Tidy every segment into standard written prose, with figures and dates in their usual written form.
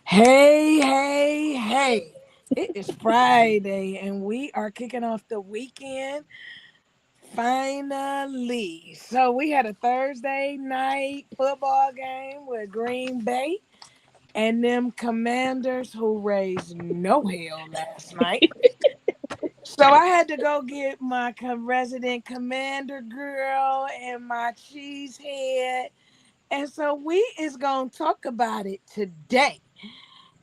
Hey, hey, hey. It is Friday and we are kicking off the weekend finally. So we had a Thursday night football game with Green Bay and them Commanders who raised no hell last night. So I had to go get my resident Commander girl and my cheese head. And so we is going to talk about it today.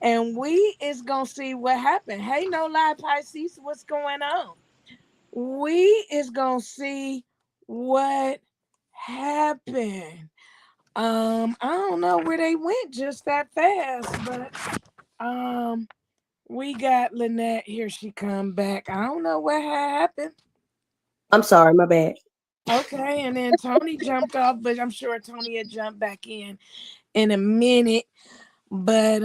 And we is gonna see what happened. Hey, no lie, Pisces, what's going on? We is gonna see what happened. I don't know where they went just that fast, but we got Lynette here. She come back. I don't know what happened. I'm sorry, my bad. Okay, and then Tony jumped off, but I'm sure Tony had jumped back in a minute. But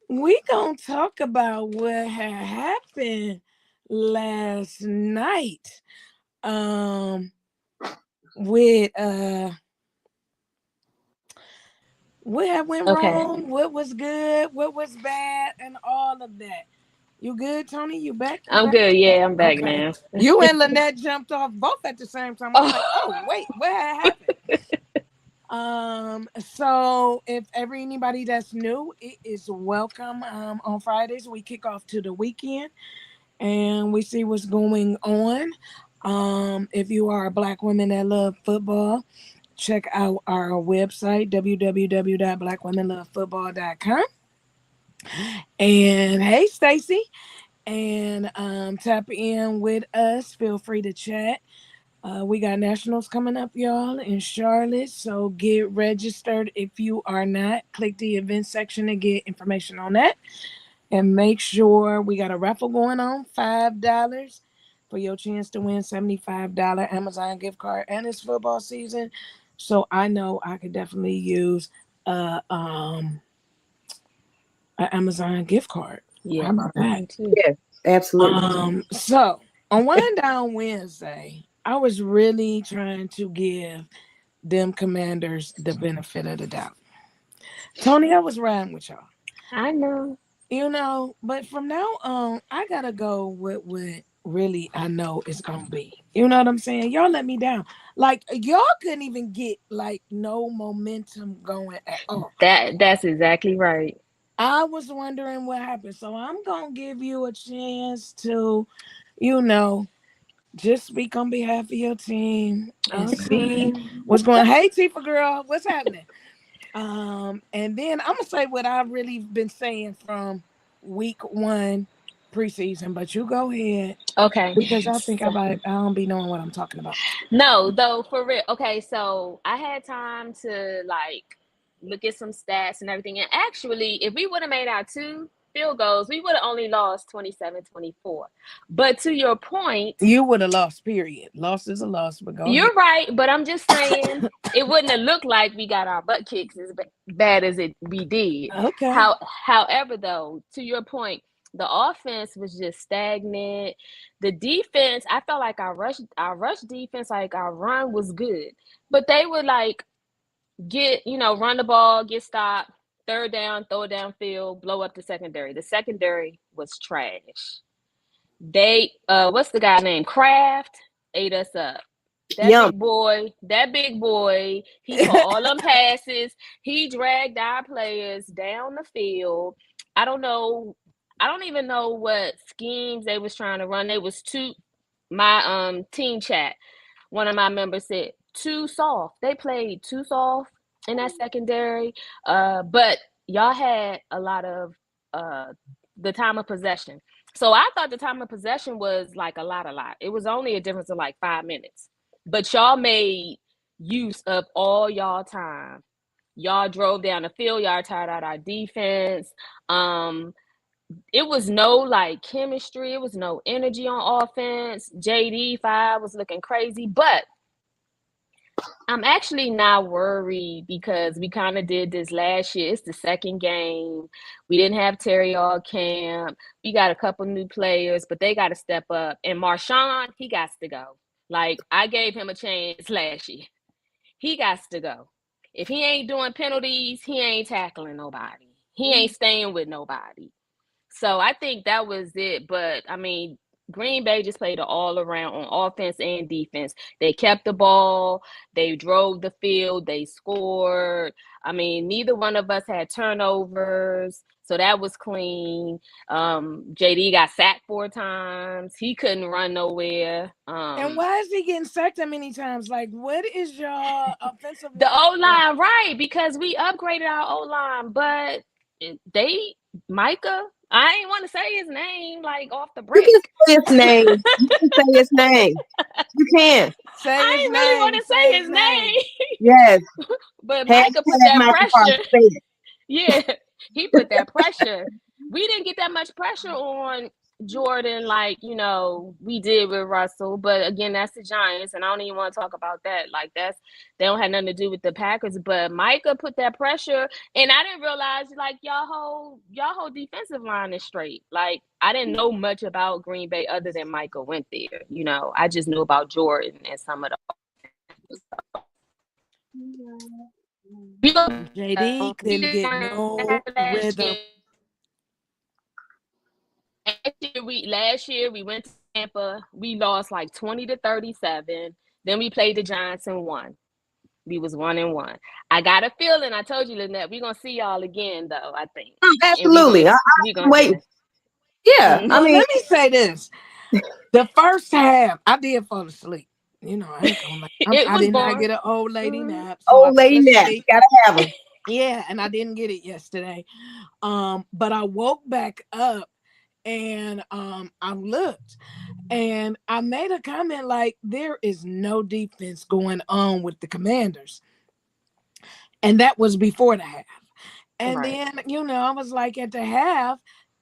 we gonna talk about what had happened last night. Um with what had went Okay, wrong, what was good, what was bad, and all of that. You good, Tony? You back? You I'm back? good. You back? Yeah, I'm back Okay. now. You and Lynette jumped off both at the same time. I'm like, oh Oh, wait, what had happened? So if anybody that's new, it is welcome. On Fridays we kick off to the weekend and we see what's going on. If you are a black woman that love football, check out our website www.blackwomenlovefootball.com. And hey, Stacy, and tap in with us. Feel free to chat. We got nationals coming up, y'all, in Charlotte. So get registered if you are not. Click the event section to get information on that. And make sure we got a raffle going on, $5 for your chance to win $75 Amazon gift card. And it's football season. So I know I could definitely use a an Amazon gift card. How yeah, about that? me too. Yeah, absolutely. So on Wind Down Wednesday, I was really trying to give them commanders the benefit of the doubt. Tony, I was riding with y'all. I know. But from now on, I gotta go with what really I know is gonna be. You know what I'm saying? Y'all let me down. Like y'all couldn't even get like no momentum going at all. That's exactly right. I was wondering what happened. So I'm gonna give you a chance to, you know, just speak on behalf of your team and see Okay. what's going on. Hey Tifa girl, what's happening? And then I'm gonna say what I've really been saying from week one preseason, but you go ahead Okay. because I think I don't be knowing what I'm talking about. No, though, for real. Okay, so I had time to like look at some stats and everything. And actually, if we would have made our two field goals, we would have only lost 27-24. But to your point, You would have lost, period. Loss is a loss, but go ahead. you're right, but I'm just saying it wouldn't have looked like we got our butt kicks as bad as it we did. Okay. However, though, to your point, the offense was just stagnant. The defense, I felt like our rush defense, like our run was good, but they would like run the ball, get stopped, third down, throw it downfield, blow up the secondary. The secondary was trash. They what's the guy named Kraft ate us up. Yum. That big boy, he caught all them passes. He dragged our players down the field. I don't know. I don't even know what schemes they was trying to run. They was too my team chat. One of my members said too soft. They played too soft in that secondary. But y'all had a lot of uh the time of possession. So I thought the time of possession was like a lot. It was only a difference of like 5 minutes. But y'all made use of all y'all time. Y'all drove down the field, y'all tired out our defense. It was no like chemistry, it was no energy on offense. JD5 was looking crazy, but I'm actually not worried because we kind of did this last year. It's the second game. We didn't have Terry all camp. We got a couple new players, but they got to step up. And Marshawn, he got to go. Like, I gave him a chance last year. He got to go. If he ain't doing penalties, he ain't tackling nobody. he ain't staying with nobody. So I think that was it. But I mean, Green Bay just played it all around on offense and defense. They kept the ball, they drove the field, they scored. I mean, neither one of us had turnovers, so that was clean. JD got sacked 4 times. He couldn't run nowhere. And why is he getting sacked that many times? Like, what is your offensive The line? O line, right? Because we upgraded our O line, but they Micah. I ain't want to say his name like off the You break. can say his name. You can say his name. You can. Say I his ain't really want name. to say his name, Yes. but Micah put Hashtag that Michael Carter pressure. said it. Yeah, he put that pressure. We didn't get that much pressure on Jordan like, we did with Russell. But again, that's the Giants, and I don't even want to talk about that. Like they don't have nothing to do with the Packers. But Micah put that pressure, and I didn't realize like y'all whole defensive line is straight. Like I didn't know much about Green Bay other than Micah went there. I just knew about Jordan and some of the JD we couldn't didn't get no last rhythm. year. Last year we went to Tampa. We lost like 20-37. Then we played the Giants and won. We was 1-1. I got a feeling. I told you, Lynette, we're gonna see y'all again, though. I think, Oh, and we absolutely. gonna I'm we gonna waiting. get. Yeah. I Well, mean, let me say this. The first half, I did fall asleep. I ain't gonna lie. It I was did not boring. get an old lady Mhm. nap, so I old fell lady nap. asleep. You gotta have them. Yeah, and I didn't get it yesterday. But I woke back up and I looked and I made a comment like there is no defense going on with the Commanders. And that was before the half. And Right. then, I was like at the half,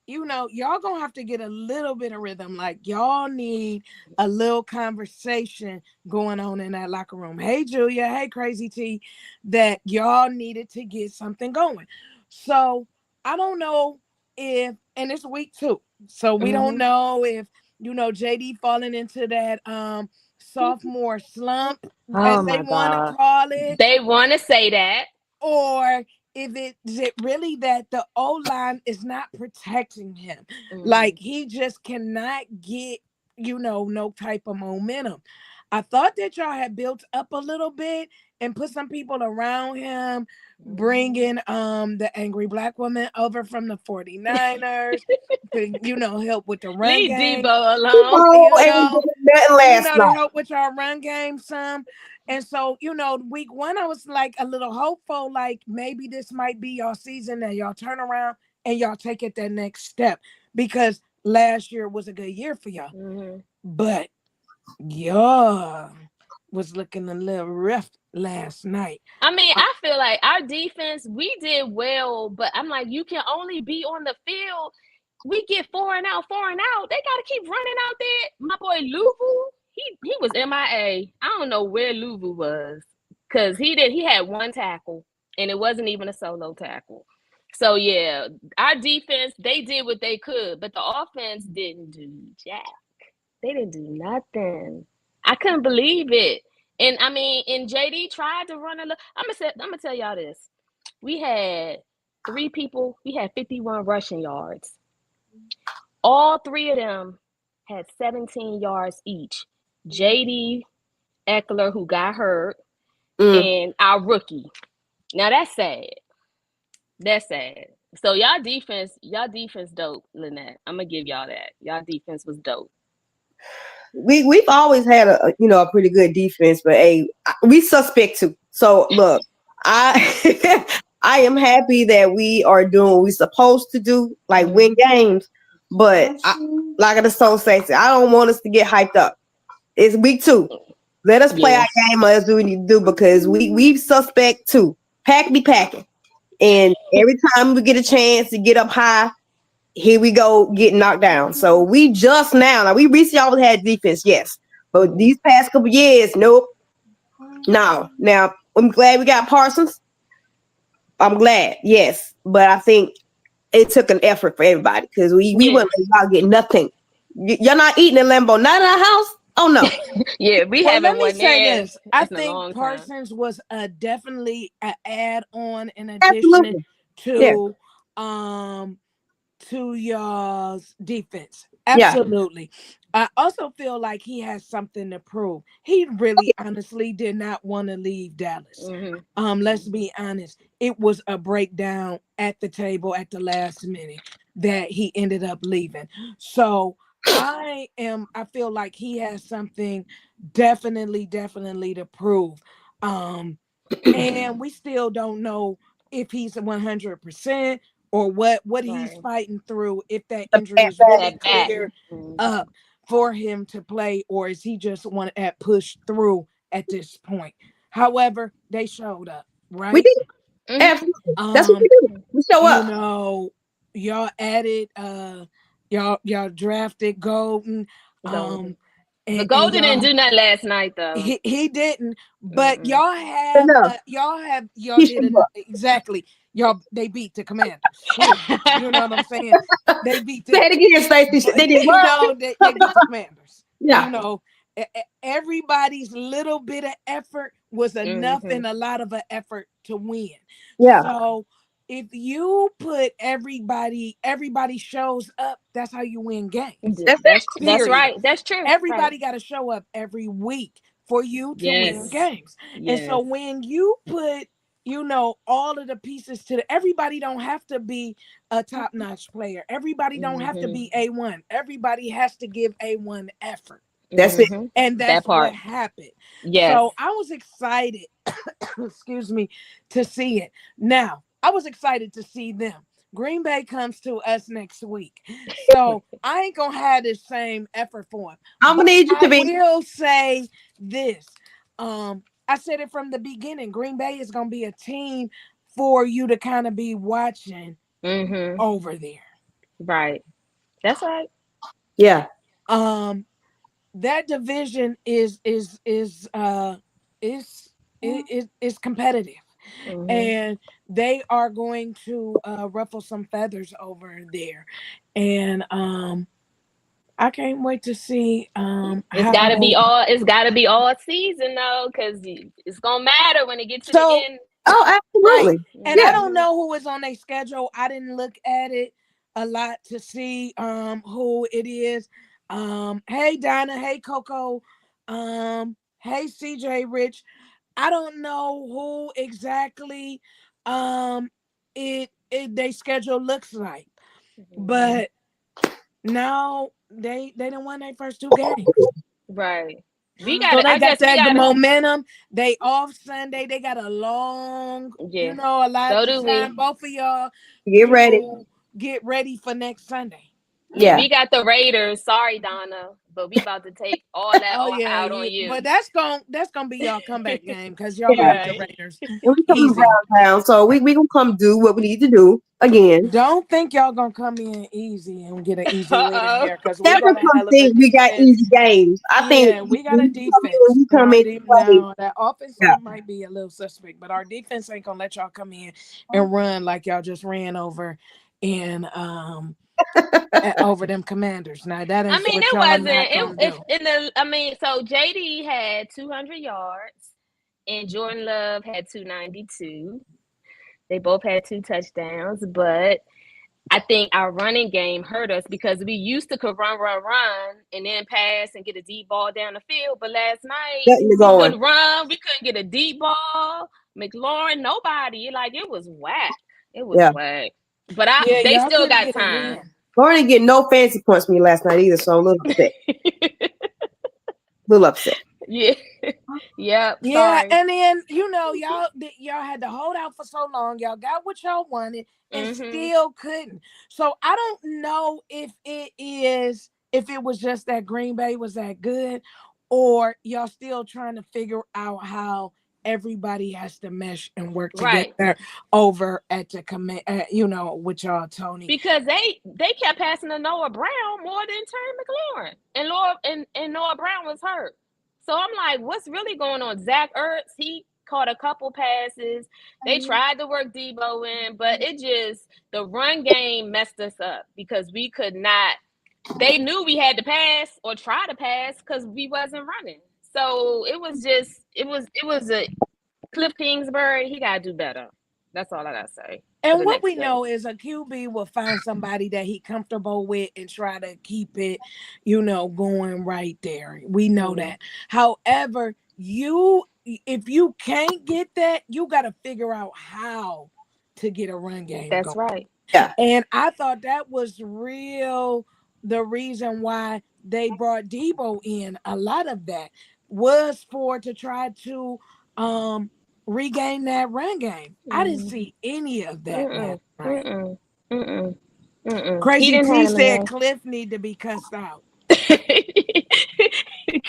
y'all gonna have to get a little bit of rhythm. Like y'all need a little conversation going on in that locker room. Hey, Julia. Hey, Crazy T. That y'all needed to get something going. So I don't know and it's week 2. So we don't know if, JD falling into that sophomore slump, Oh as they my want to God. call it, They want to say that. or if is it really that the O line is not protecting him, like Mhm. he just cannot get no type of momentum. I thought that y'all had built up a little bit and put some people around him, bringing the angry black woman over from the 49ers to help with the run Leave game, Debo alone. Oh, you ain't know doing nothing last to night. help with our run game some. And so, week 1, I was like a little hopeful, like maybe this might be y'all season and y'all turn around and y'all take it that next step, because last year was a good year for y'all. Mhm. But y'all was looking a little rough last night. I mean, I feel like our defense, we did well, but I'm like, you can only be on the field. We get 4 and out, 4 and out. They got to keep running out there. My boy Luvu, he was MIA. I don't know where Luvu was, because he had 1 tackle, and it wasn't even a solo tackle. So yeah, our defense, they did what they could, but the offense didn't do jack. They didn't do nothing. I couldn't believe it. And I mean, and JD tried to run a little. I'm gonna tell y'all this. We had 3 people. We had 51 rushing yards. All 3 of them had 17 yards each. JD, Eckler, who got hurt, Mm. and our rookie. Now that's sad. That's sad. So y'all defense dope, Lynette. I'm gonna give y'all that. Y'all defense was dope. We've always had a pretty good defense, but we suspect too. So look, I I am happy that we are doing what we're supposed to do, like win games. But like the song says, I don't want us to get hyped up. It's week 2. Let us play Yeah. our game as we need to do, because we suspect too. Pack be packing, and every time we get a chance to get up high, here we go getting knocked down. So we just now we recently always had defense, yes, but these past couple years, nope, no. Now I'm glad we got Parsons. I'm glad, yes, but I think it took an effort for everybody, because we Yeah. wouldn't let y'all get nothing. You're not eating in Lambo, not in our house. Oh no. Yeah, we Well, haven't let me won say there this. I in a think long time. Parsons was definitely an add-on in addition Absolutely. Yeah. to um to y'all's defense. Yeah. Absolutely. I also feel like he has something to prove. He really honestly did not want to leave Dallas. Mm-hmm. Let's be honest. It was a breakdown at the table at the last minute that he ended up leaving. So I feel like he has something definitely to prove. Um and we still don't know if he's 100% or what he's Right. fighting through, if that The injury bad is back. really That back. clear Mm-hmm. up for him to play, or is he just want to push through at this point. However, they showed up, We right? did. Absolutely. That's what we um do. We show you up. know, y'all added y'all drafted Golden, Golden. um But and Golden didn't y'all, do nothing last night though. he didn't, but Mm-mm. Enough. y'all He did showed it up. exactly. Y'all, they beat the Commanders, period. You know what I'm saying? They beat Say them. it again, Stacey. But They did what? they beat the Commanders. Yeah. You know, everybody's little bit of effort was enough, Mm-hmm. and a lot of an effort to win. Yeah. So if you put everybody shows up, that's how you win games. That's it. That's Period. right. That's true. Right. Everybody got to show up every week for you to win Yes. games. And so Yes. when you put, all of the pieces to everybody don't have to be a top-notch player. Everybody don't have to Mm-hmm. be A1. Everybody has to give A1 effort. That's it. Mm-hmm. And That that's what part. happened. Yes. So I was excited, excuse me, to see it. Now, I was excited to see them. Green Bay comes to us next week. So I ain't gonna have the same effort for him. I'm But gonna need you I to be. will say this. I said it from the beginning. Green Bay is gonna be a team for you to kind of be watching Mm-hmm. over there. Right. That's right. Yeah. Um, that division is competitive, Mm-hmm. and they are going to ruffle some feathers over there, and I can't wait to see how. It's gotta be all season though, because it's gonna matter when it gets to the So end. Oh, right, absolutely. and I Yeah. don't Mm-hmm. know who is on their schedule. I didn't look at it a lot to see who it is. Hey Donna, hey Coco, hey CJ Rich. I don't know who exactly um it they schedule looks like, Mm-hmm. but now they didn't win their first two games. Right. So they I got guess we that the gotta momentum. They off Sunday. They got a long, yeah. a lot So of do we. time, both of y'all, Get ready. to get ready for next Sunday. Yeah. We got the Raiders. Sorry, Donna, but we about to take all that Oh all yeah, out on yeah. you. But that's gonna be y'all comeback game because y'all gonna beat the Right. Raiders And we coming easy. downtown, so we gonna come do what we need to do again. Don't think y'all gonna come in easy and get an easy win in Uh-oh. here because we Never got a come hell of a think we got easy defense. games. I think Yeah, when we got a we come in, defense. we And come our in deep to play. now that offense Yeah. might be a little suspect, but our defense ain't gonna let y'all come in and run like y'all just ran over and over them Commanders. Now that I is mean, what it y'all are wasn't. not gonna If do. in the, I mean, so JD had 200 yards and Jordan Love had 292. They both had two touchdowns, but I think our running game hurt us because we used to could run, and then pass and get a deep ball down the field. But last night Getting you we going. couldn't run. We couldn't get a deep ball. McLaurin, nobody. Like it was whack. It was Yeah. whack. But Yeah, they y'all still couldn't got get a time. win. Lauren didn't get no fancy points from me last night either, so I'm a little upset. Little upset. Yeah. Yep. Yeah, Sorry. and then y'all had to hold out for so long. Y'all got what y'all wanted and Mhm. still couldn't. So I don't know if it was just that Green Bay was that good, or y'all still trying to figure out how everybody has to mesh and work Right. together over at the command. With y'all, Tony. Because they kept passing to Noah Brown more than Terry McLaurin, and Noah Brown was hurt. So I'm like, what's really going on? Zach Ertz, he caught a couple passes. They tried to work Debo in, but the run game messed us up because we could not. They knew we had to pass or try to pass because we wasn't running. So it was a Cliff Kingsbury. He gotta do better. That's all I gotta say. for And the what next we game. know is a QB will find somebody that he comfortable with and try to keep it, going right there. We know Mm, that. However, if you can't get that, you got to figure out how to get a run game that's going. right. Yeah. And I thought that was the reason why they brought Debo in. A lot of that was for to try to um regain that run game. I didn't Mm, see any of that last mm-mm, night. mm-mm, mm-mm, mm-mm. He Crazy didn't have T them in said there. Cliff need to be cussed out.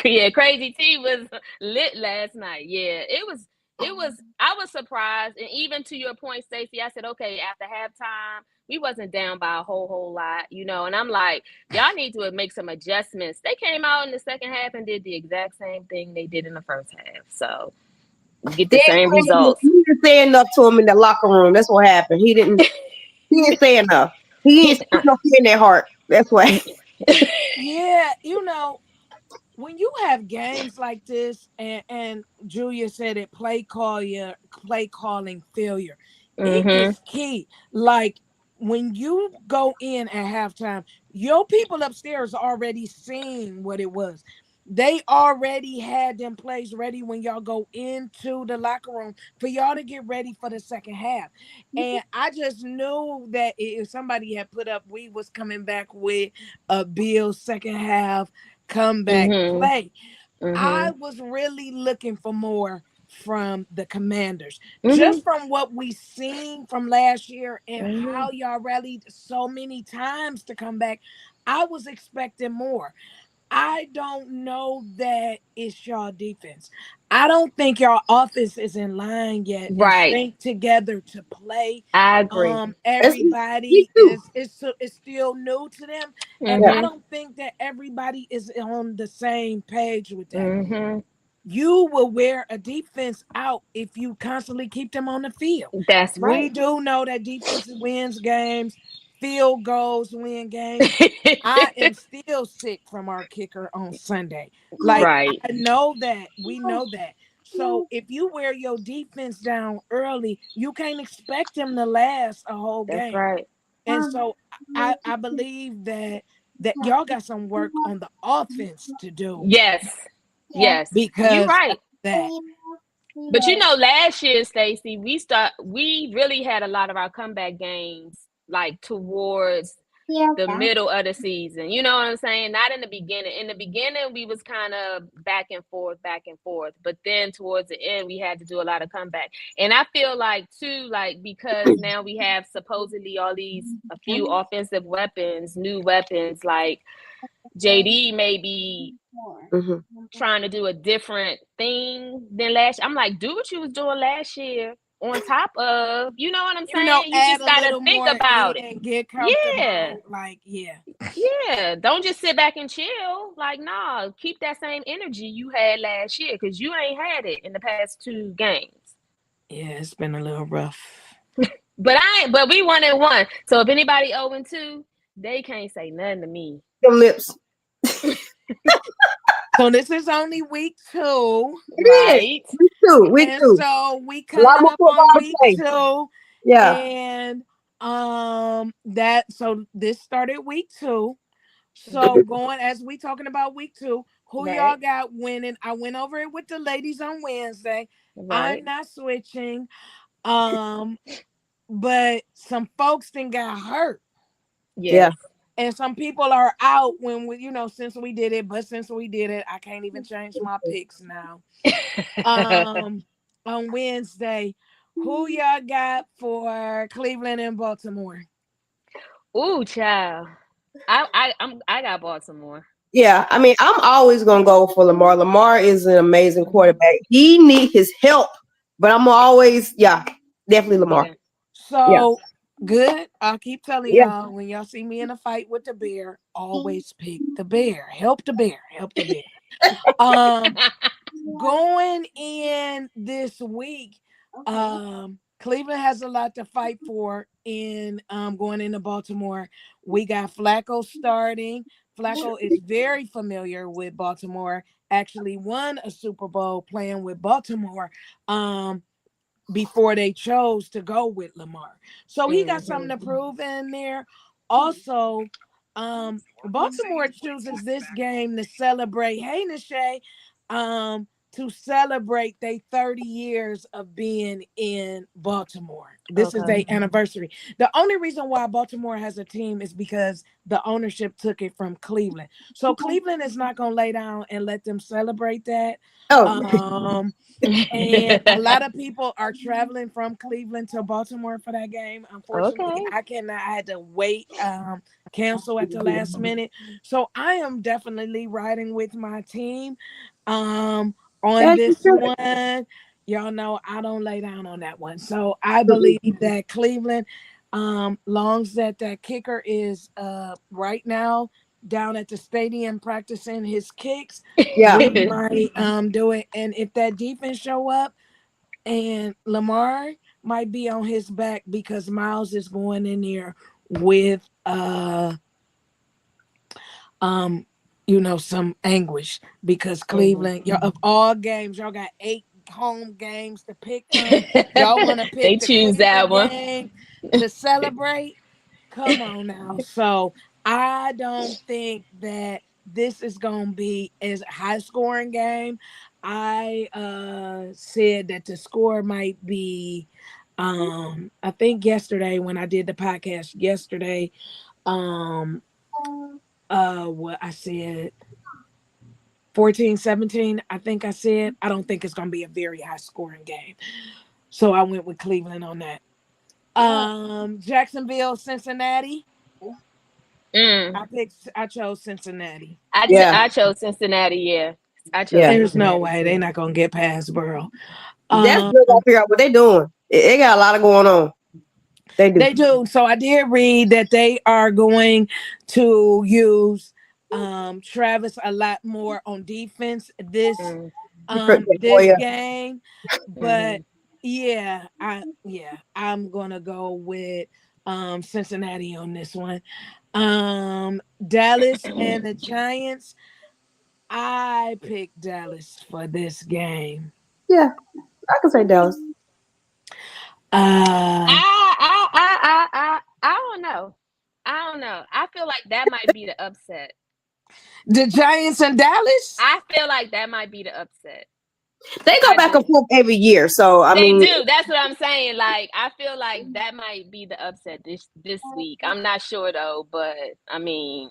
Yeah, Crazy T was lit last night. Yeah, it was I was surprised. And even to your point, Stacey, I said, okay, after halftime, we wasn't down by a whole lot. And I'm like, y'all need to make some adjustments. They came out in the second half and did the exact same thing they did in the first half. So you get the They same didn't, results. he didn't say enough to him in the locker room. That's what happened. He didn't say enough. He ain't He's speak no fear in their heart. That's why. Yeah, when you have games like this, and Julia said it, play calling failure, it mm-hmm. is key. Like when you go in at halftime, your people upstairs already seen what it was. They already had them plays ready when y'all go into the locker room for y'all to get ready for the second half. And I just knew that if somebody had put up, we was coming back with a Bill second half comeback Mm-hmm. play. I Mm-hmm. was really looking for more from the Commanders, Mm-hmm. just from what we seen from last year and Mm-hmm. how y'all rallied so many times to come back. I was expecting more. I don't know that it's y'all defense. I don't think y'all offense is in line yet and Right. synced together to play. I agree. That's me Everybody too. is still new to them, and Yeah. I Mm-hmm. don't think that everybody is on the same page with that. Mm-hmm. You will wear a defense out if you constantly keep them on the field. That's We right. do know that defense wins games, field goals win games. I am still sick from our kicker on Sunday. Like, Right. I know that. We know that. So if you wear your defense down early, you can't expect them to last a whole That's game. right. And so I believe that y'all got some work on the offense to do Yes. Yes. You're because of right. that. But last year, Stacey, we really had a lot of our comeback games like towards the middle of the season. You know what I'm saying? Not in the beginning. In the beginning, we was kind of back and forth, back and forth. But then towards the end, we had to do a lot of comeback. And I feel like too, like because now we have supposedly all these a few offensive weapons, new weapons, like JD may be Mhm. trying to do a different thing than last year. I'm like, do what you was doing last year on top of, you know what I'm saying? You Add just a got to little think more about it. in, get Yeah. comfortable. Like, yeah. Yeah. Don't just sit back and chill. Like, nah, keep that same energy you had last year because you ain't had it in the past two games. Yeah, it's been a little rough. But we 1-1. So if anybody 0-2, they can't say nothing to me. Them lips. So this is only week 2. It is. Right. We too. We And too. so we A lot coming more up on football to week play. 2. Yeah. And that so this started week 2. So going as we talking about week 2, who y'all Right. got winning? I went over it with the ladies on Wednesday. I'm Right. not switching. Um, but some folks then got hurt. Yeah. Yes. And some people are out when we, since we did it, but since we did it, I can't even change my picks now. Um, on Wednesday, who y'all got for Cleveland and Baltimore? Ooh, child. I got Baltimore. Yeah. I mean, I'm always gonna go for Lamar. Lamar is an amazing Mhm. quarterback. He need his help, but I'm always, yeah, definitely Lamar. Yeah. Yeah. So good. I'll keep telling Yeah. y'all when y'all see me in a fight with the bear, always pick the bear. Help the bear. Help the bear. Um, going in this week, Cleveland has a lot to fight for in going into Baltimore. We got Flacco starting. Flacco is very familiar with Baltimore. Actually won a Super Bowl playing with Baltimore. Um before they chose to go with Lamar. So he got something Mhm. to prove in there. Also, Baltimore chooses this game to celebrate. Hey, Nashay, to celebrate their 30 years of being in Baltimore. This is their Okay. anniversary. The only reason why Baltimore has a team is because the ownership took it from Cleveland. So Cleveland is not gonna lay down and let them celebrate that. Oh, Um, and a lot of people are traveling from Cleveland to Baltimore for that game. Unfortunately, Okay. I cannot. I had to wait, cancel at the last minute. So I am definitely riding with my team. On as you this should. one, y'all know I don't lay down on that one. So I believe that Cleveland, longs that kicker is right now down at the stadium practicing his kicks, Yeah, we might do it. And if that defense show up and Lamar might be on his back because Miles is going in there with um some anguish because Mhm. Cleveland, y'all, of all games, y'all got 8 home games to pick from. Y'all want to They pick the choose that Cleveland one. game to celebrate? Come on now. So I don't think that this is gonna be as high scoring game. I said that the score might be I think yesterday when I did the podcast yesterday, um what I said 14-17. I think I said I don't think it's gonna be a very high scoring game. So I went with Cleveland on that. Jacksonville, Cincinnati. Mm. I chose Cincinnati. yeah, I chose Cincinnati. Yeah, I chose yeah. There's no Cincinnati way they're too. not gonna get past Burrow. That's Um, good. Gotta figure out what they doing. They got a lot of going on. They do. they do. So I did read that they are going to use Travis a lot more on defense Mm. this Yeah, game. But Mhm. I'm gonna go with Cincinnati on this one. Dallas and the Giants. I picked Dallas for this game. yeah. I can say Dallas. Uh I don't know. I don't know. I feel like that might be the upset. the Giants and Dallas? I feel like that might be the upset. They go I back and do. forth every year. So I They mean, do. That's what I'm saying. Like I feel like that might be the upset this week. I'm not sure though, but I mean,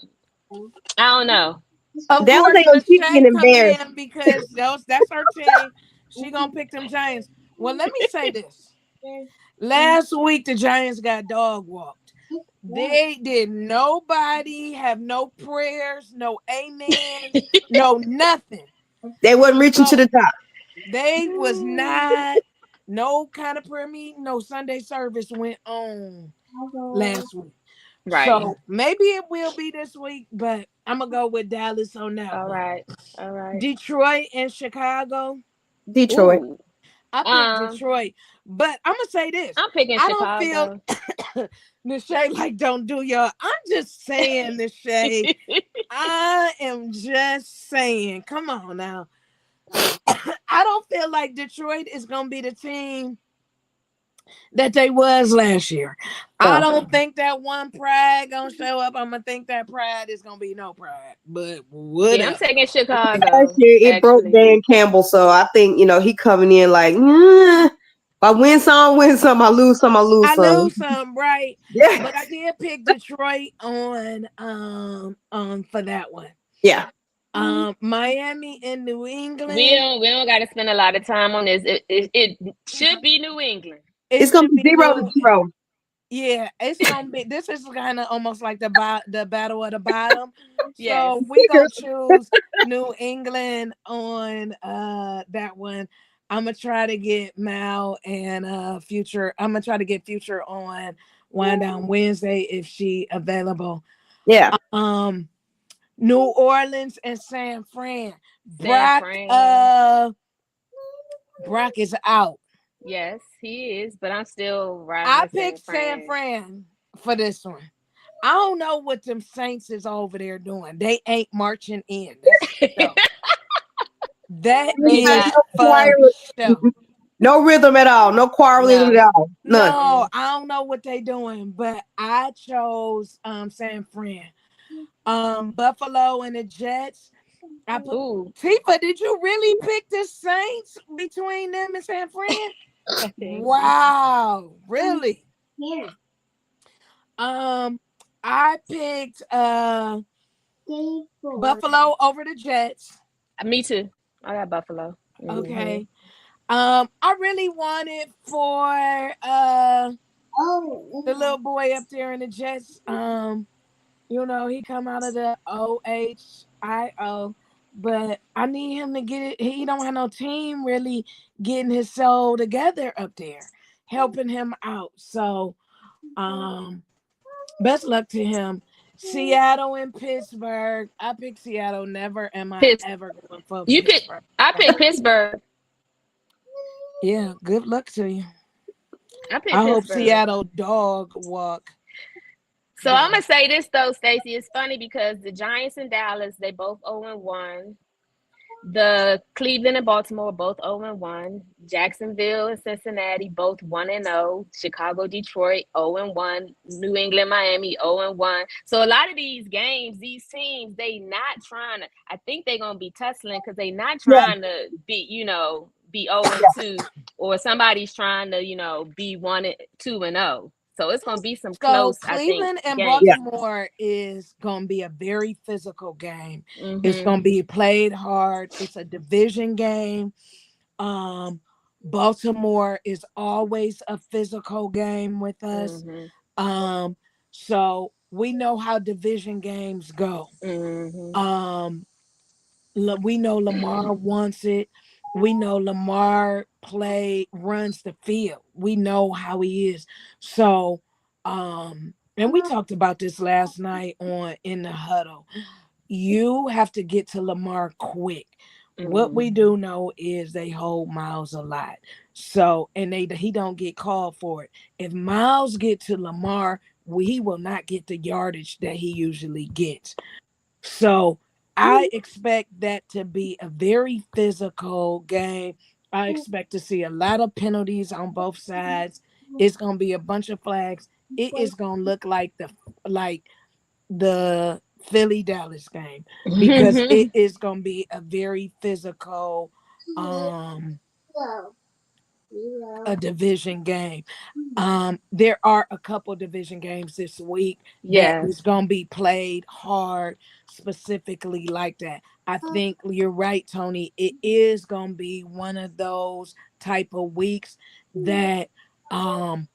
I don't know. Of Dallas course, ain't gonna keep Lachey getting come embarrassed. in because that's her team. She gonna pick them Giants. Well, let me say this. Last week the Giants got dog walked. They did nobody have no prayers, no amens, no nothing. They wasn't reaching to So the top. they was not no kind of prayer meeting, no Sunday service went on last week. Right. So maybe it will be this week, but I'm gonna go with Dallas on that All one. right. All right. Detroit and Chicago. Detroit. Ooh. I picked Um, Detroit, but I'm gonna say this. I'm picking I don't feel Chicago. Nishay like don't do y'all. I'm just saying, Nishay. I am just saying. Come on now. I don't feel like Detroit is gonna be the team that they was last year. I No. don't think that one pride gonna show up. I'm gonna think that pride is gonna be no pride. But Yeah, I'm whatever. taking Last Chicago. year it broke Actually. Dan Campbell, so I think he coming in like, if I win some, I lose some, I lose I some. knew some, right? Yeah, But I did pick Detroit for that one. yeah. Miami and New England. We don't got to spend a lot of time on this. It should be New England. It It's gonna should be be 0 to New. 0. Yeah, it's gonna be. This is kind of almost like the battle of the bottom. Yes. So we gonna choose New England on that one. I'm gonna try to get Mal and Future. I'm gonna try to get Future on Wind Down Wednesday if she available. Yeah. Um, New Orleans and San Fran. San Fran. Brock is out. Yes, he is, but I'm still riding I with San picked San Fran. Fran for this one. I don't know what them Saints is over there doing. They ain't marching in. That's for sure. That They is not. for sure. No rhythm at all. No quarrelism No. at all. None. No, I don't know what they doing, but I chose San Fran. Buffalo and the Jets. I put Ooh. Tifa, did you really pick the Saints between them and San Fran? I think. Wow, really? Um, I picked Buffalo over the Jets. Me too. I got Buffalo. Hmm. Okay. I really wanted for the little boy up there in the Jets. He come out of the OHIO, but I need him to get it. He don't have no team really getting his soul together up there, helping him out. So, um, best luck to him. Seattle and Pittsburgh. I pick Seattle. Never am I Piss. ever going for You pick. Pittsburgh. I pick Pittsburgh. Yeah, good luck to you. I pick I hope Pittsburgh. Seattle dog walk So I'm them. gonna say this though, Stacey. It's funny because the Giants and Dallas, they both 0-1. The Cleveland and Baltimore both 0-1. Jacksonville and Cincinnati both 1-0. Chicago, Detroit 0-1. New England, Miami 0-1. So a lot of these games, these teams, they not trying to. I think they're gonna be tussling because they not Yeah. trying to be 0-2, or somebody's trying to be 1-2-0. So it's gonna be some So close, I think, Cleveland and games. Yeah. Baltimore is gonna be a very physical game. It's Mhm. gonna be played hard. It's a division game. Um, Baltimore is always a physical game with us. Mhm. Um, so we know how division games go. Mhm. Um, we know Lamar wants it. We know Lamar runs the field. We know how he is. So, and we talked about this last night on in the huddle. You have to get to Lamar quick. What Mhm. we do know is they hold Miles a lot. So, and he don't get called for it. If Miles get to Lamar, he will not get the yardage that he usually gets. So I expect that to be a very physical game. I expect to see a lot of penalties on both sides. It's gonna be a bunch of flags. It is gonna look like the Philly Dallas game because it is gonna be a very physical um a division game. There are a couple division games this week that Yes. is gonna be played hard, specifically like that. I think you're right, Tony. It is gonna be one of those type of weeks that um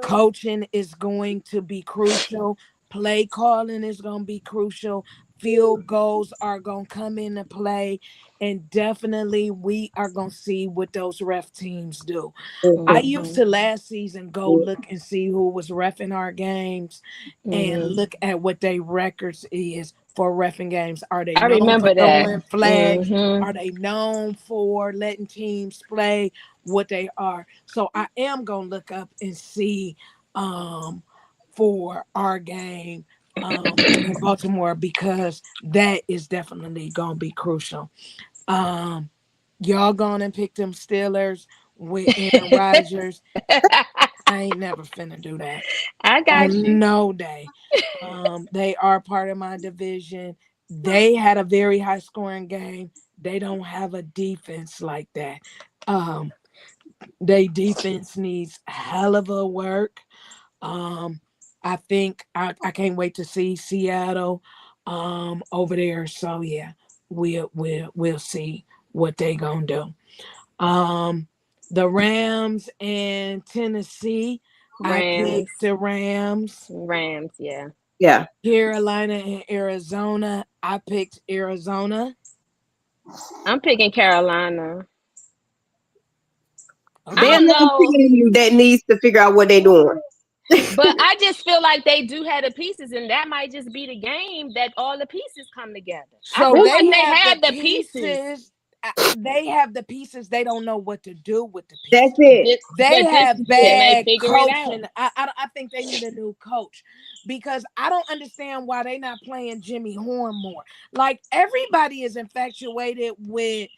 coaching is going to be crucial. Play calling is going to be crucial. Field goals are going to come into play. And definitely, we are going to see what those ref teams do. I Mhm. used Mhm. to last season go look and see who was refing our games and Mhm. look at what their records is for refing games. Are they I known for remember that. throwing flags? Mhm. Are they known for letting teams play what they are? So I am gonna look up and see um for our game in Baltimore because that is definitely gonna be crucial. Um y'all gonna pick them Steelers with Aaron Rodgers. I ain't never finna do that. I got On you. no day. They are part of my division. They had a very high scoring game. They don't have a defense like that. Um, they defense needs hell of a work. Um, I think I can't wait to see Seattle over there. So yeah, we'll see what they gonna do. Um, the Rams and Tennessee. I Rams. picked the Rams. Rams, yeah. Yeah. Carolina and Arizona. I picked Arizona. I'm picking Carolina. I They're Okay. don't another know, team that needs to figure out what they're doing. but I just feel like they do have the pieces, and that might just be the game that all the pieces come together. I So feel That's like they they have the have the pieces. pieces. They have the pieces. They don't know what to do with the that's pieces. it. They But this have is it. They bad figure it out. coaching. I think they need a new coach because I don't understand why they not playing Jimmy Horn more. Like everybody is infatuated with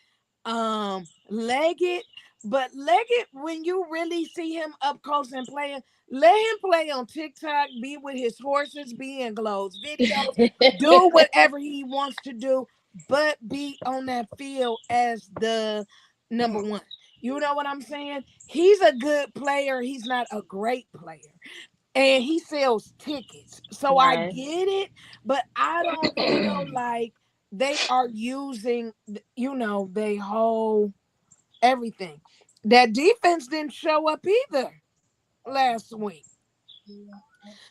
Leggett, But Leggett, when you really see him up close and playing, let him play on TikTok, be with his horses, be in Glow's videos, do whatever he wants to do, but be on that field as the number one. You know what I'm saying? He's a good player. He's not a great player. And he sells tickets. So I Right. get it, but I don't feel like they are using, they whole everything. That defense didn't show up either last week.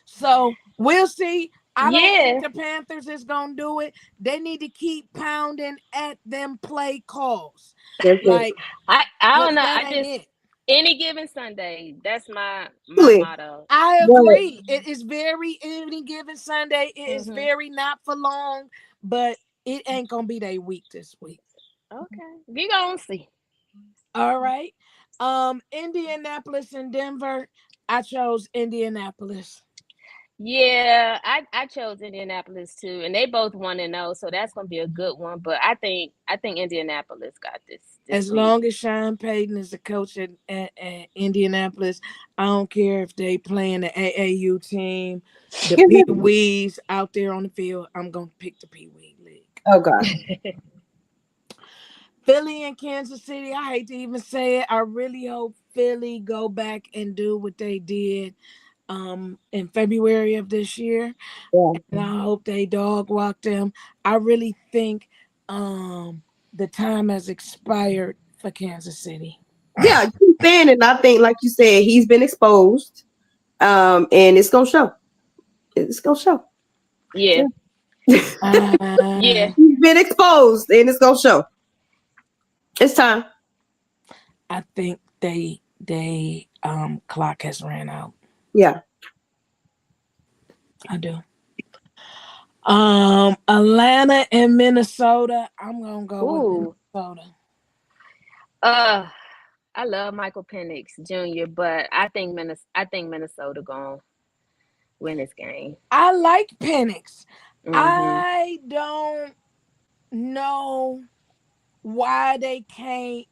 So we'll see. I don't think Yeah. the Panthers is gonna do it. They need to keep pounding at them play calls. That's it. Like, I don't cause know. that I ain't just it. any given Sunday. That's my Really, motto. I but agree. It is very any given Sunday. It is Hmm. very not for long, but it ain't gonna be their week this week. Okay. We gonna see. All right. Indianapolis and Denver. I chose Indianapolis. Yeah, I chose Indianapolis too, and they both 1-0, so that's gonna be a good one. But I think Indianapolis got this As week. long as Sean Payton is the coach at Indianapolis, I don't care if they playing the AAU team, the Pee Wees out there on the field. I'm gonna pick the Pee Wee League. oh god, Philly and Kansas City. I hate to even say it. I really hope Philly go back and do what they did in February of this year. yeah, And I hope they dog walk them. I really think the time has expired for Kansas City. yeah. You keep saying it, and I think, like you said, he's been exposed, and it's gonna show. It's gonna show. Yeah, Yeah. yeah, Uh, He's been exposed, and it's gonna show. It's time. I think they clock has ran out. Yeah, I do. Atlanta and Minnesota. I'm gonna go with ooh, Minnesota. uh, I love Michael Penix Jr., but I think Minnesota gonna win this game. I like Penix. Hmm. I don't know why they can't.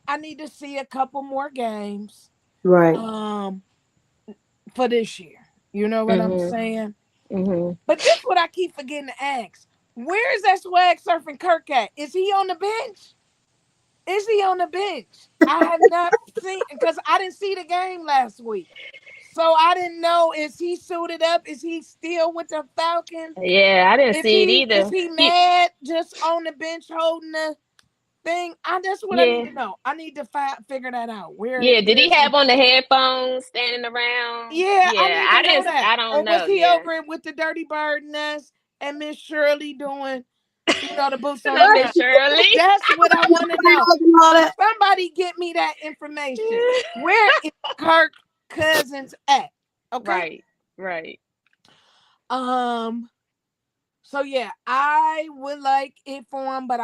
I need to see a couple more games right. um for this year. You know what I'm Hmm. saying? Hmm. But this what I keep forgetting to ask. Where is that swag surfing Kirk at? Is he on the bench? Is he on the bench? I have not seen because I didn't see the game last week. So I didn't know, is he suited up? Is he still with the Falcons? Yeah, I didn't see it Is either. he mad just on the bench holding the thing? That's what I need Yeah, to know. I need to figure that out. yeah. Did he Where's he? have on the headphones standing around? Yeah, I Yeah, need to I know didn't. that. I don't Or was know. he Yeah, over it with the Dirty Bird and us and Miss Shirley doing, the boots on no, the Right. Miss ground? Shirley. That's what I want to know. And all that. Somebody get me that information. Where is Kirk Cousins at? Okay. Right, right. Um. So yeah, I would like it for them, but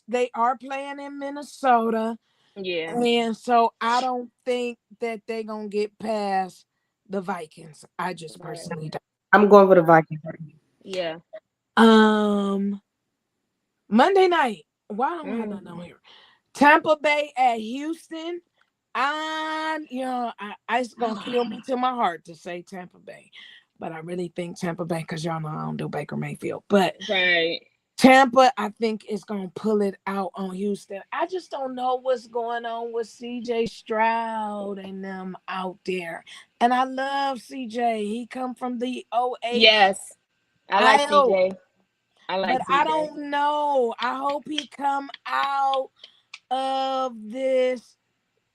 they are playing in Minnesota, Yeah, and so I don't think that they're gonna get past the Vikings. I just right. personally don't. I'm going for the Vikings. Yeah. Um, Monday night. Why don't I have Mm. nothing on here? Tampa Bay at Houston. It's gonna kill me to my heart to say Tampa Bay, but I really think Tampa Bay because y'all know I don't do Baker Mayfield, but Right. Tampa, I think, is going to pull it out on Houston. I just don't know what's going on with CJ Stroud and them out there. And I love CJ. He come from the OH Yes, I like IO. CJ. I But like I CJ. don't know. I hope he come out of this.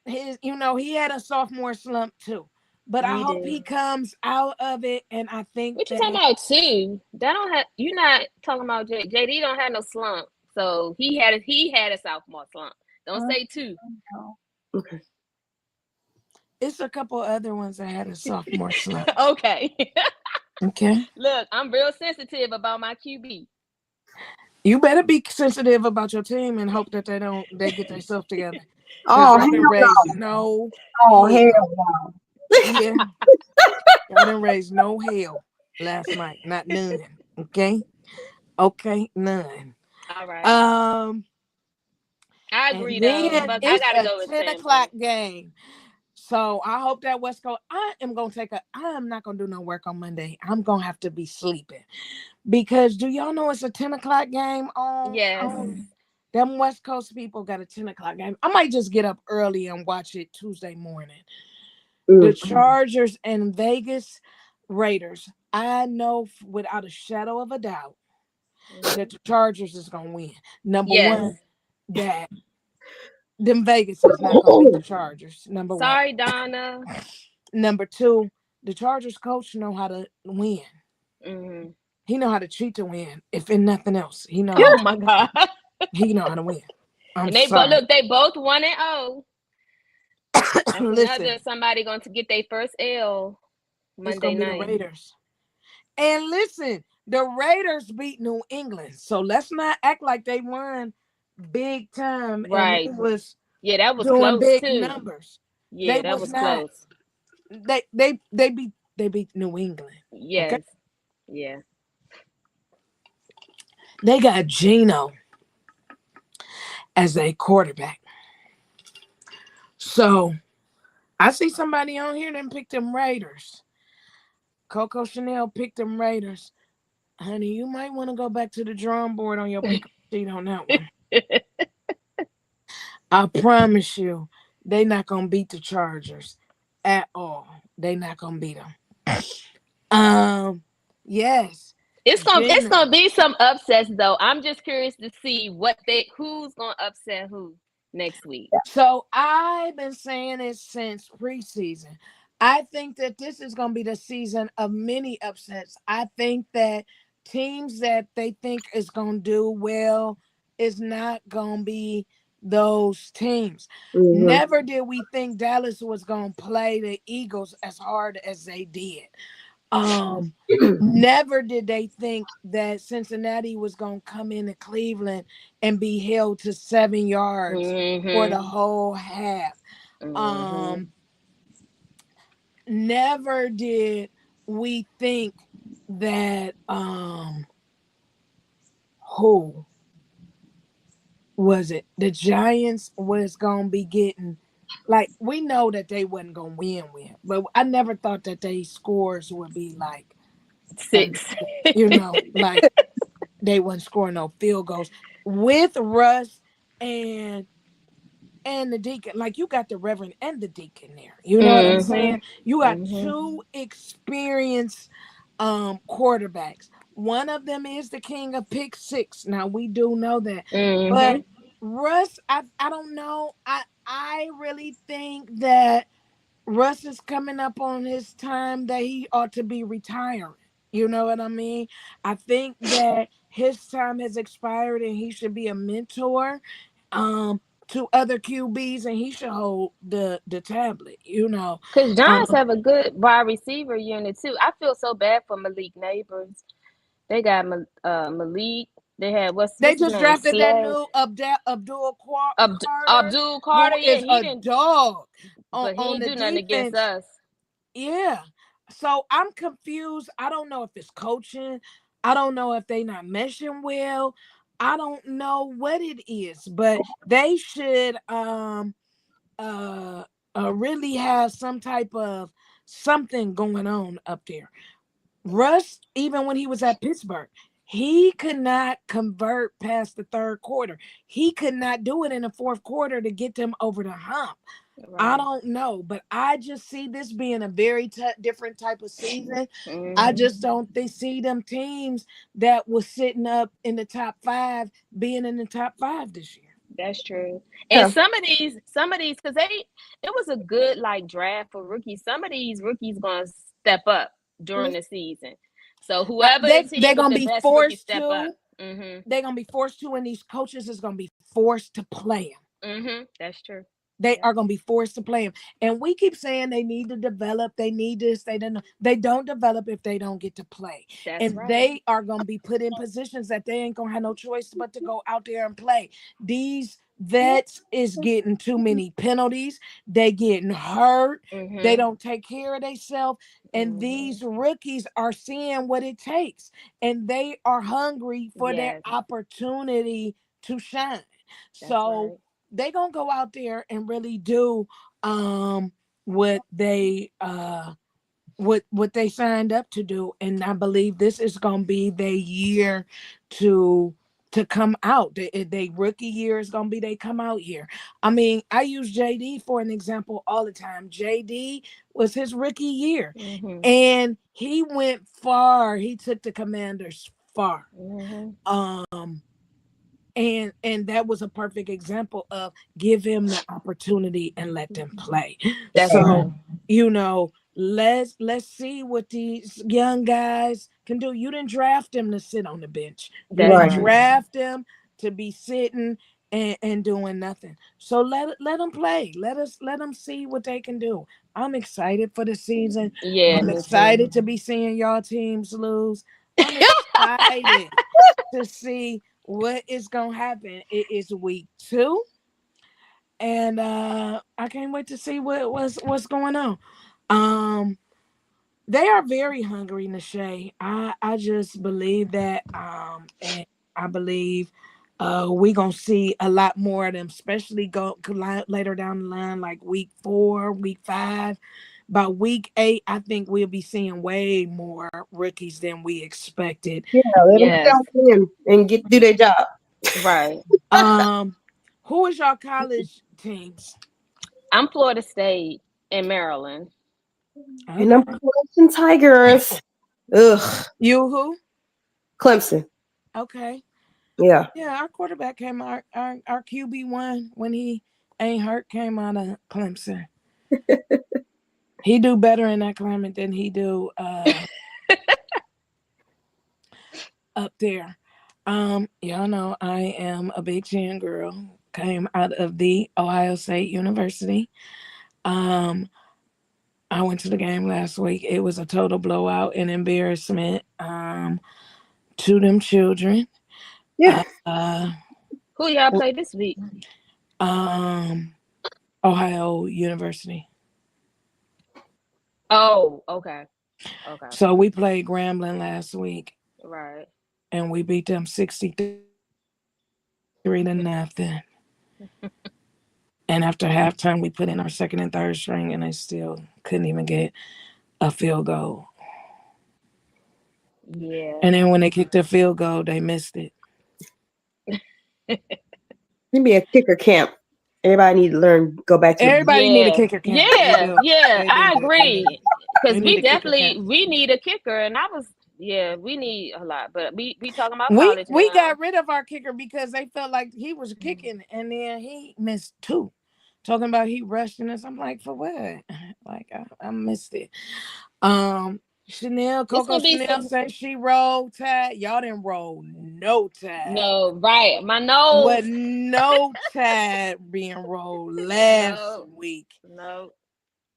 He had a sophomore slump too. But I He hope did. he comes out of it. And I think What you talking that, about too? That don't have you not talking about JD don't have no slump. So he had a sophomore slump. Don't say two. Okay. it's a couple other ones that had a sophomore slump. Okay. Okay. Look, I'm real sensitive about my QB. You better be sensitive about your team and hope that they get themselves together. Cause Oh y'all hell didn't raise no! no Oh hell hell. no! Yeah. Y'all didn't raise no hell last night. Not none. Okay. Okay, none. All right. Um I agree And though, then but I it's gotta a go with 10 Tampa. o'clock game. So I hope that West Coast. I am not gonna do no work on Monday. I'm gonna have to be sleeping. Because do y'all know it's a 10 o'clock game Yes. on them West Coast people got a 10 o'clock game. I might just get up early and watch it Tuesday morning. The Mm. Chargers and Vegas Raiders. I know without a shadow of a doubt that Mhm. the Chargers is gonna win. Number Yes. one, that them Vegas is not gonna beat the Chargers. Number one. Sorry, Donna. Number two, the Chargers coach know how to win. Hmm. He know how to cheat to win. If in nothing else, Oh my God. he know how to win. I'm And they both sorry. look. They both 1-0. That's Listen, another somebody going to get their first L it's Monday gonna be the night. Raiders. And listen, the Raiders beat New England. So let's not act like they won big time and they Right. was Yeah, that was doing close big too. numbers. They Yeah, that was was not. close. They beat New England. Okay. Yes. Yeah. They got Geno as a quarterback. So I see somebody on here that picked them Raiders. Coco Chanel picked them Raiders. Honey, you might want to go back to the drawing board on your pick sheet on that one. I promise you, they not gonna beat the Chargers at all. They not gonna beat them. Yes, It's gonna Gino. be some upsets though. I'm just curious to see who's gonna upset who next week. So I've been saying it since preseason. I think that this is going to be the season of many upsets. I think that teams that they think is going to do well is not going to be those teams. Mhm. Never did we think Dallas was going to play the Eagles as hard as they did. Um, Never did they think that Cincinnati was gonna come into Cleveland and be held to 7 yards for the Mm-hmm. whole half. Mm-hmm. Um, Never did we think that who was it? The Giants was gonna be getting like we know that they wasn't gonna win, but I never thought that they scores would be like uh, 6. like they wasn't scoring no field goals with Russ and the deacon. Like you got the Reverend and the deacon there. You know what I'm Mm-hmm. saying? You got Mm-hmm. two experienced quarterbacks. One of them is the king of pick six. Now we do know that. But Mm-hmm. Russ, I don't know. I really think that Russ is coming up on his time that he ought to be retiring. You know what I mean? I think that his time has expired and he should be a mentor to other QBs and he should hold the tablet. Because Giants Um have a good wide receiver unit too. I feel so bad for Malik Neighbors. They got Malik. They had they what's his just name? drafted that Slash. new Abdul Carter, Abdul who Carter. Yeah, is he a didn't, dog but he on ain't the do nothing against defense. us. Yeah. So I'm confused. I don't know if it's coaching. I don't know if they not meshing well. I don't know what it is, but they should uh, really have some type of something going on up there. Russ, even when he was at Pittsburgh, he could not convert past the third quarter. He could not do it in the fourth quarter to get them over the hump. I Right. don't know, but I just see this being a very different type of season. I Hmm. just don't see them teams that was sitting up in the top five being in the top five this year. That's true. And Yeah. some of these, because it was a good like draft for rookies. Some of these rookies gonna step up during the season. So whoever the They're team with gonna the be best rookie forced step up. to. Mhm. They're gonna be forced to, and these coaches is gonna be forced to play them. Mhm. That's true. They Yep. are going to be forced to play him. And we keep saying they need to develop. They need this. They don't. They don't develop if they don't get to play. That's And right. they are going to be put in positions that they ain't going to have no choice but to go out there and play. These vets is getting too many penalties. They getting hurt. They Mhm. don't take care of themselves. And Mhm. these rookies are seeing what it takes. And they are hungry for their Yes, opportunity to shine. that's So right. they gonna go out there and really do what they what they signed up to do, and I believe this is gonna be their year to come out. They rookie year is gonna be they come out year. I mean, I use JD for an example all the time. JD was his rookie year, Mm-hmm. and he went far. He took the Commanders far. Mm-hmm. Um, and that was a perfect example of give him the opportunity and let them play. That's So right. let's see what these young guys can do. You didn't draft them to sit on the bench, you That's didn't Right. right. draft them to be sitting and doing nothing. So let them play, let them see what they can do. I'm excited for the season. Yeah, I'm me too. excited to be seeing y'all teams lose. I'm excited to see what is gonna happen. It is week 2, and I can't wait to see what's going on. Um, they are very hungry, Nashay. I just believe that, and I believe we gonna see a lot more of them, especially later down the line, like week 4, week 5. By week 8, I think we'll be seeing way more rookies than we expected. Yeah, let them Yes. jump in and get do their job. Right. Um, who is your college teams? I'm Florida State in Maryland. And I'm Okay. Clemson Tigers. Ugh, You who? Clemson. Okay. Yeah. Yeah, our quarterback came out, our QB1 when he ain't hurt came out of Clemson. He do better in that climate than he do up there. Y'all know I am a Big Ten girl. Came out of the Ohio State University. Um, I went to the game last week. It was a total blowout and embarrassment to them children. Yeah. Uh, Who y'all play this week? um, Ohio University. Oh, okay. Okay. So we played Grambling last week Right. and we beat them 63-0. And after halftime, we put in our second and third string, and they still couldn't even get a field goal. Yeah. And then when they kicked the field goal, they missed it. Give me a kicker camp. Everybody need to learn, go back to the Everybody need a Yeah. kicker camp. They Yeah. do. Yeah. They do. I They do. agree. Because We need we a kicker definitely camp. we need a kicker, and I was yeah we need a lot, but we talking about We college we now. got rid of our kicker because they felt like he was kicking, and then he missed 2. Talking about he rushing us. I'm like, for what? Like I missed it. Chanel, It's Coco gonna be Chanel some said she rolled tide. Y'all didn't roll no tide. no right. My nose. What no tide being rolled last No. week. No.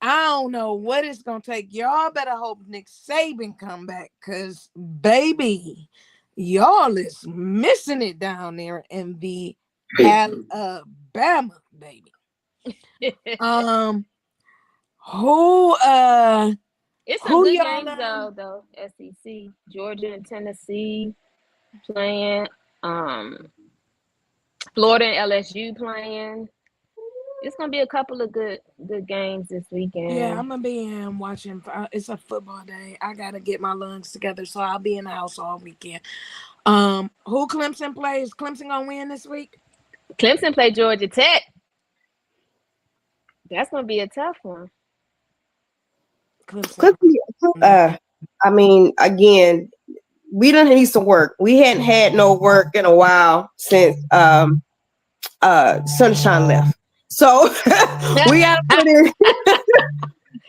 I don't know what it's gonna take. Y'all better hope Nick Saban come back, cause baby, y'all is missing it down there in the Alabama, baby. Um, who It's some who good y'all games though. SEC, Georgia and Tennessee playing. Um, Florida and LSU playing. It's gonna be a couple of good games this Yeah, weekend. I'm gonna be in watching. It's a football day. I gotta get my lungs together, so I'll be in the house all weekend. Who Clemson plays? Clemson gonna win this week? Clemson play Georgia Tech. That's gonna be a tough one. Clemson. Clemson. Mm. I mean, again, we done need some work. We hadn't had no work in a while since Sunshine left. So we gotta put in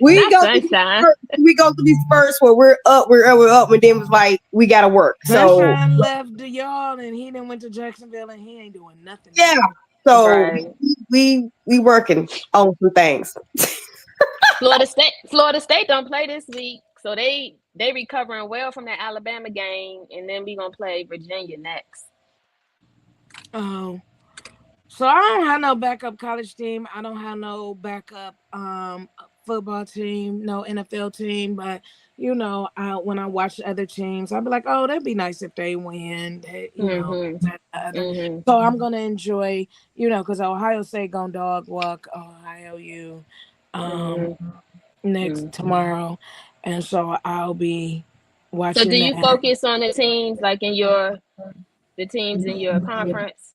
we Not go through these sunshine. first, we go through these first where we're up, and then it was like we gotta work. So Sunshine left to y'all, and he then went to Jacksonville, and he ain't doing nothing yeah. there. So Right. we working on some things. Florida State don't play this week, so they recovering well from that Alabama game, and then we gonna play Virginia next. Oh, so I don't have no backup college team. I don't have no backup football team, no NFL team, but when I watch other teams, I'd be like, oh, that'd be nice if they win. Mhm. That other. Mhm. So I'm gonna enjoy, because Ohio State gonna dog walk Ohio U, Mhm. next Mhm. tomorrow, and so I'll be So do watching you that. focus on the teams like in the teams in your conference?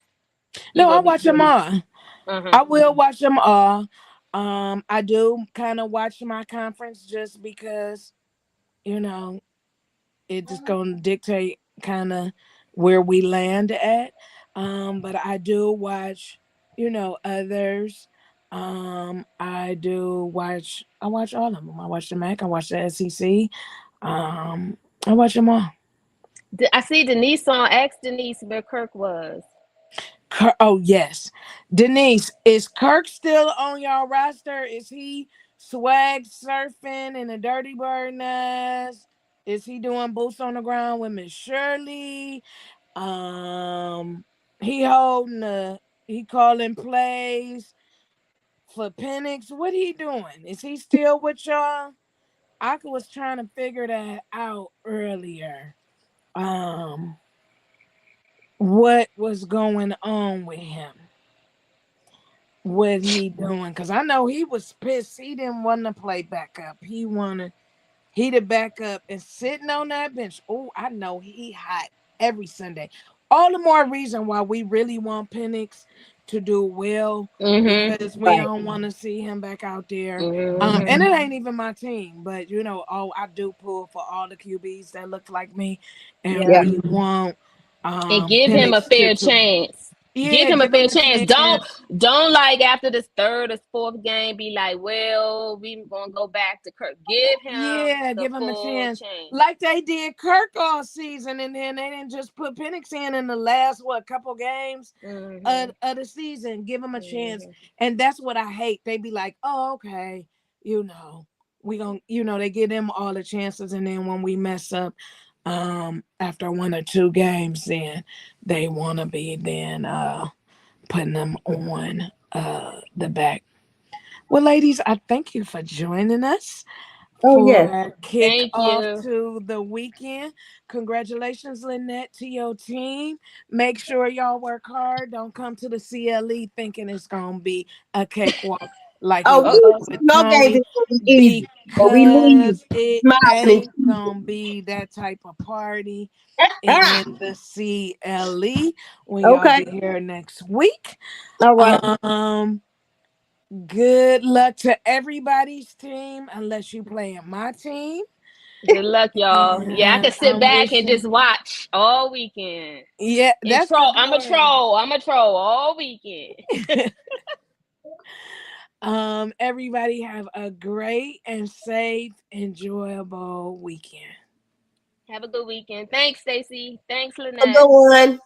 You No, I go be watch them all. uh-huh. I will watch them all. I do kind of watch my conference just because, you know, it just gonna dictate kind of where we land at. But I do watch, others. I watch all of them. I watch the MAC. I watch the SEC. I watch them all. I see Denise on Ask Denise where Kirk was. Oh yes, Denise, is Kirk still on y'all roster? Is he swag surfing in a Dirty Bird nest? Is he doing boots on the ground with Miss Shirley? Um, he holding he calling plays for Penix. What he doing? Is he still with y'all? I was trying to figure that out earlier. Um, what was going on with him? What he doing? Because I know he was pissed. He didn't want to play backup. He the backup and sitting on that bench. Oh, I know he hot every Sunday. All the more reason why we really want Penix to do well, Mhm. because we Right. don't want to see him back out there. And Mhm. it ain't even my team, but I do pull for all the QBs that look like me, and Yeah. Yeah. we want And give him a Penix fair chance. Give yeah, him a give him fair a chance. chance. Don't like after this third or fourth game be like, well, we gonna go back to Kirk. Give him Yeah, the give him a full chance. chance. Like they did Kirk all season, and then they didn't just put Penix in the last couple games Mhm. of the season. Give him a chance. Mhm. And that's what I hate. They be like, oh, okay, we gonna, they give them all the chances, and then when we mess up after one or two games, then they wanna be putting them on the back. Well, ladies, I thank you for joining us Oh yes. for kick Thank off you. to the weekend. Congratulations, Lynette, to your team. Make sure y'all work hard. Don't come to the CLE thinking it's gonna be a cakewalk like it Oh, was Uh-oh. we with no games Tony, is gonna be easy, but we leave because it smiling ain't gonna be that type of party and in the CLE when y'all okay. be here next week. All right. Um, Good luck to everybody's team, unless you play in my team. Good luck, y'all. Yeah, I can And sit I'm back and wishing, just watch all weekend. yeah, And that's the troll. I'm a glory. troll. I'm a troll all weekend. Everybody have a great and safe, enjoyable weekend. Have a good weekend. Thanks, Stacy. Thanks, A good Lynette. one.